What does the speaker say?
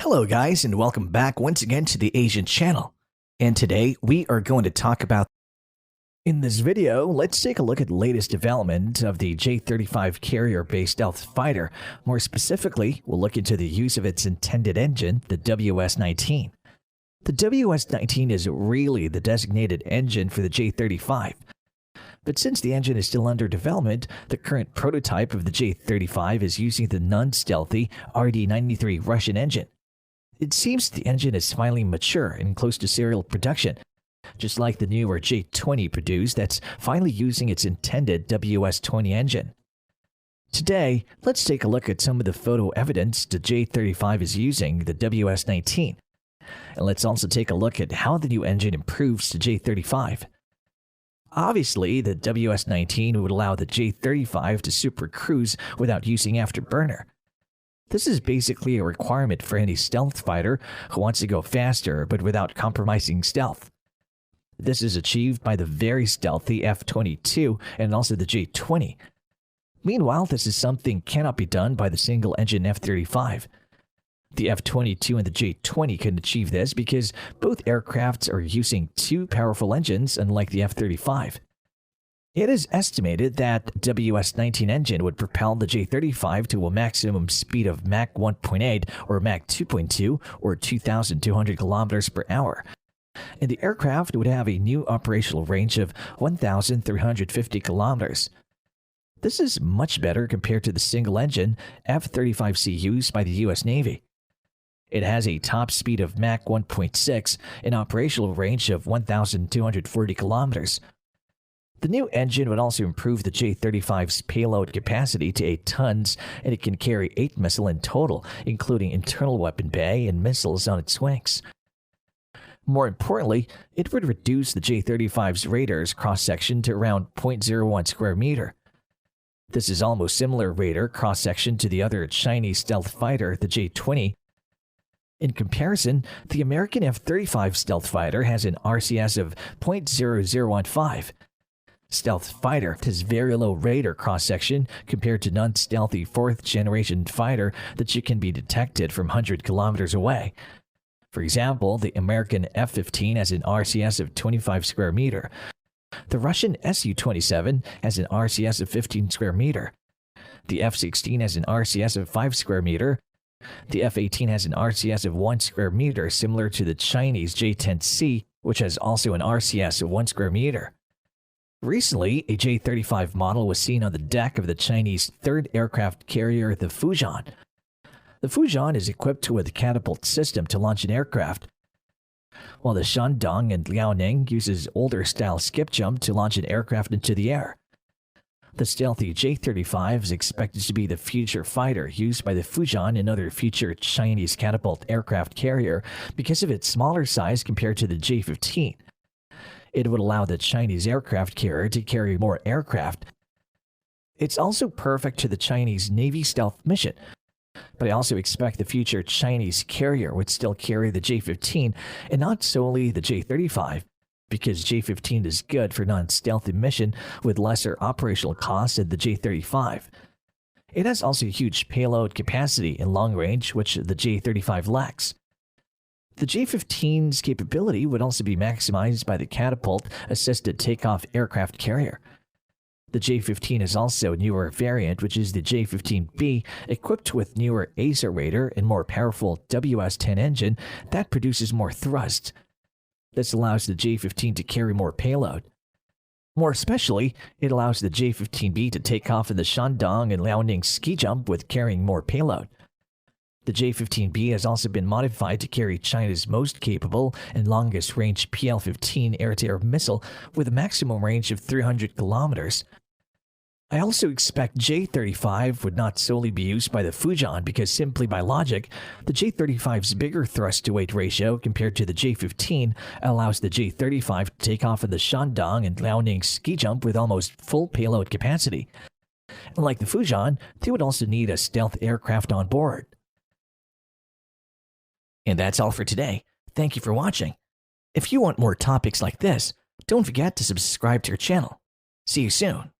Hello guys, and welcome back once again to the Asian channel. And today we are going to talk about... In this video, let's take a look at the latest development of the J-35 carrier-based stealth fighter. More specifically, we'll look into the use of its intended engine, the WS-19. The WS-19 is really the designated engine for the J-35. But since the engine is still under development, the current prototype of the J-35 is using the non-stealthy RD-93 Russian engine. It seems the engine is finally mature and close to serial production, just like the newer J-20 produced that's finally using its intended WS-20 engine. Today, let's take a look at some of the photo evidence the J-35 is using the WS-19. And let's also take a look at how the new engine improves the J-35. Obviously, the WS-19 would allow the J-35 to super cruise without using afterburner. This is basically a requirement for any stealth fighter who wants to go faster but without compromising stealth. This is achieved by the very stealthy F-22 and also the J-20. Meanwhile, this is something cannot be done by the single-engine F-35. The F-22 and the J-20 can achieve this because both aircrafts are using two powerful engines, unlike the F-35. It is estimated that the WS-19 engine would propel the J-35 to a maximum speed of Mach 1.8 or Mach 2.2 or 2,200 kilometers per hour. And the aircraft would have a new operational range of 1,350 kilometers. This is much better compared to the single-engine F-35C used by the U.S. Navy. It has a top speed of Mach 1.6 and operational range of 1,240 kilometers. The new engine would also improve the J-35's payload capacity to 8 tons, and it can carry 8 missiles in total, including internal weapon bay and missiles on its wings. More importantly, it would reduce the J-35's radar's cross-section to around 0.01 square meter. This is almost similar radar cross-section to the other Chinese stealth fighter, the J-20. In comparison, the American F-35 stealth fighter has an RCS of 0.0015. Stealth fighter has very low radar cross-section compared to non-stealthy 4th-generation fighter that you can be detected from 100 kilometers away. For example, the American F-15 has an RCS of 25 square meter. The Russian Su-27 has an RCS of 15 square meter. The F-16 has an RCS of 5 square meter. The F-18 has an RCS of 1 square meter, similar to the Chinese J-10C, which has also an RCS of 1 square meter. Recently, a J-35 model was seen on the deck of the Chinese 3rd aircraft carrier, the Fujian. The Fujian is equipped with a catapult system to launch an aircraft, while the Shenyang and Liaoning uses older-style skip jump to launch an aircraft into the air. The stealthy J-35 is expected to be the future fighter used by the Fujian and other future Chinese catapult aircraft carrier because of its smaller size compared to the J-15. It would allow the Chinese aircraft carrier to carry more aircraft. It's also perfect to the Chinese Navy stealth mission. But I also expect the future Chinese carrier would still carry the J-15 and not solely the J-35, because J-15 is good for non-stealthy mission with lesser operational costs than the J-35. It has also huge payload capacity in long range, which the J-35 lacks. The J-15's capability would also be maximized by the catapult-assisted takeoff aircraft carrier. The J-15 is also a newer variant, which is the J-15B, equipped with newer ASA radar and more powerful WS-10 engine that produces more thrust. This allows the J-15 to carry more payload. More especially, it allows the J-15B to take off in the Shandong and Liaoning ski jump with carrying more payload. The J-15B has also been modified to carry China's most capable and longest-range PL-15 air-to-air missile with a maximum range of 300 kilometers. I also expect J-35 would not solely be used by the Fujian because simply by logic, the J-35's bigger thrust-to-weight ratio compared to the J-15 allows the J-35 to take off in the Shandong and Liaoning ski jump with almost full payload capacity. Like the Fujian, they would also need a stealth aircraft on board. And that's all for today. Thank you for watching. If you want more topics like this, don't forget to subscribe to our channel. See you soon.